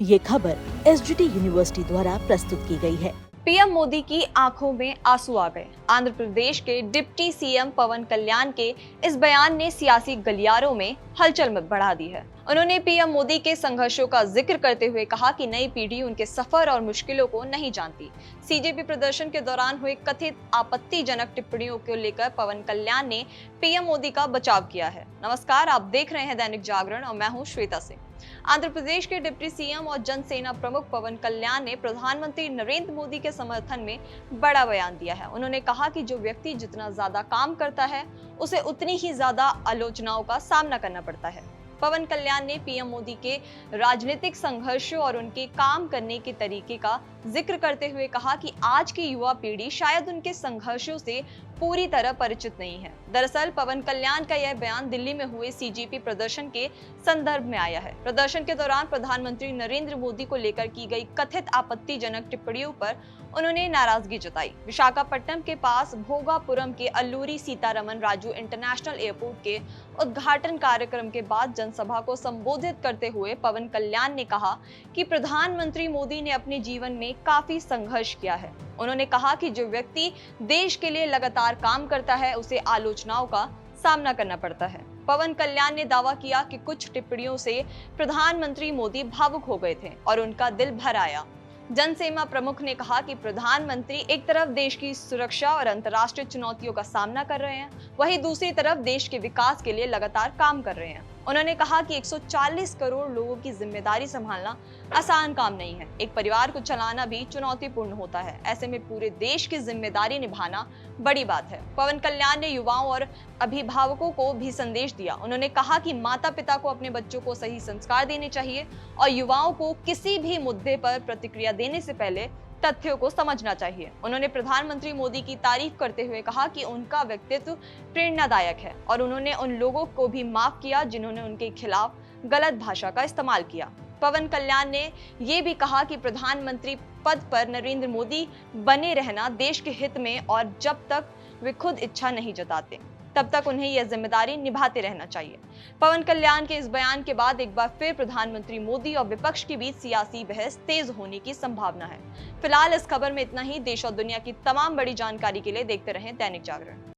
ये खबर SGT university द्वारा प्रस्तुत की गई है। पीएम मोदी की आंखों में आंसू आ गए। आंध्र प्रदेश के डिप्टी सीएम पवन कल्याण के इस बयान ने सियासी गलियारों में हलचल बढ़ा दी है। उन्होंने पीएम मोदी के संघर्षों का जिक्र करते हुए कहा कि नई पीढ़ी उनके सफर और मुश्किलों को नहीं जानती। सीजेपी प्रदर्शन के दौरान हुए कथित आपत्तिजनक टिप्पणियों को लेकर पवन कल्याण ने पीएम मोदी का बचाव किया है। नमस्कार, आप देख रहे हैं दैनिक जागरण और मैं हूं श्वेता सिंह। आंध्र प्रदेश के डिप्टी सीएम और जनसेना प्रमुख पवन कल्याण ने प्रधानमंत्री नरेंद्र मोदी के समर्थन में बड़ा बयान दिया है। उन्होंने कहा कि जो व्यक्ति जितना ज्यादा काम करता है उसे उतनी ही ज्यादा आलोचनाओं का सामना करना पड़ता है। पवन कल्याण ने पीएम मोदी के राजनीतिक संघर्षों और उनके काम करने के तरीके का जिक्र करते हुए कहा कि आज की युवा पीढ़ी शायद उनके संघर्षों से पूरी तरह परिचित नहीं है। दरअसल पवन कल्याण का यह बयान दिल्ली में हुए सीजेपी प्रदर्शन के संदर्भ में आया है। प्रदर्शन के दौरान प्रधानमंत्री नरेंद्र मोदी को लेकर की गई कथित आपत्तिजनक टिप्पणियों पर उन्होंने नाराजगी जताई। विशाखापट्टनम के पास भोगापुरम के अल्लूरी सीतारमन राजू इंटरनेशनल एयरपोर्ट के उद्घाटन कार्यक्रम के बाद जनसभा को संबोधित करते हुए पवन कल्याण ने कहा कि प्रधानमंत्री मोदी ने अपने जीवन में काफी संघर्ष किया है। उन्होंने कहा कि जो व्यक्ति देश के लिए लगातार काम करता है उसे आलोचनाओं का सामना करना पड़ता है। पवन कल्याण ने दावा किया कि कुछ टिप्पणियों से प्रधानमंत्री मोदी भावुक हो गए थे और उनका दिल भर आया। जनसेना प्रमुख ने कहा कि प्रधानमंत्री एक तरफ देश की सुरक्षा और अंतर्राष्ट्रीय चुनौतियों का सामना कर रहे हैं, वहीं दूसरी तरफ देश के विकास के लिए लगातार काम कर रहे हैं। उन्होंने कहा कि 140 करोड़ लोगों की जिम्मेदारी संभालना आसान काम नहीं है। एक परिवार को चलाना भी चुनौतीपूर्ण होता है। ऐसे में पूरे देश की जिम्मेदारी निभाना बड़ी बात है। पवन कल्याण ने युवाओं और अभिभावकों को भी संदेश दिया। उन्होंने कहा कि माता पिता को अपने बच्चों को सही संस्कार देने चाहिए और युवाओं को किसी भी मुद्दे पर प्रतिक्रिया देने से पहले तथ्यों को समझना चाहिए। उन्होंने प्रधानमंत्री मोदी की तारीफ करते हुए कहा कि उनका व्यक्तित्व प्रेरणादायक है और उन्होंने उन लोगों को भी माफ किया जिन्होंने उनके खिलाफ गलत भाषा का इस्तेमाल किया। पवन कल्याण ने यह भी कहा कि प्रधानमंत्री पद पर नरेंद्र मोदी बने रहना देश के हित में और जब तक वे खुद इच्छा नहीं जताते तब तक उन्हें यह जिम्मेदारी निभाते रहना चाहिए। पवन कल्याण के इस बयान के बाद एक बार फिर प्रधानमंत्री मोदी और विपक्ष के बीच सियासी बहस तेज होने की संभावना है। फिलहाल इस खबर में इतना ही। देश और दुनिया की तमाम बड़ी जानकारी के लिए देखते रहें दैनिक जागरण।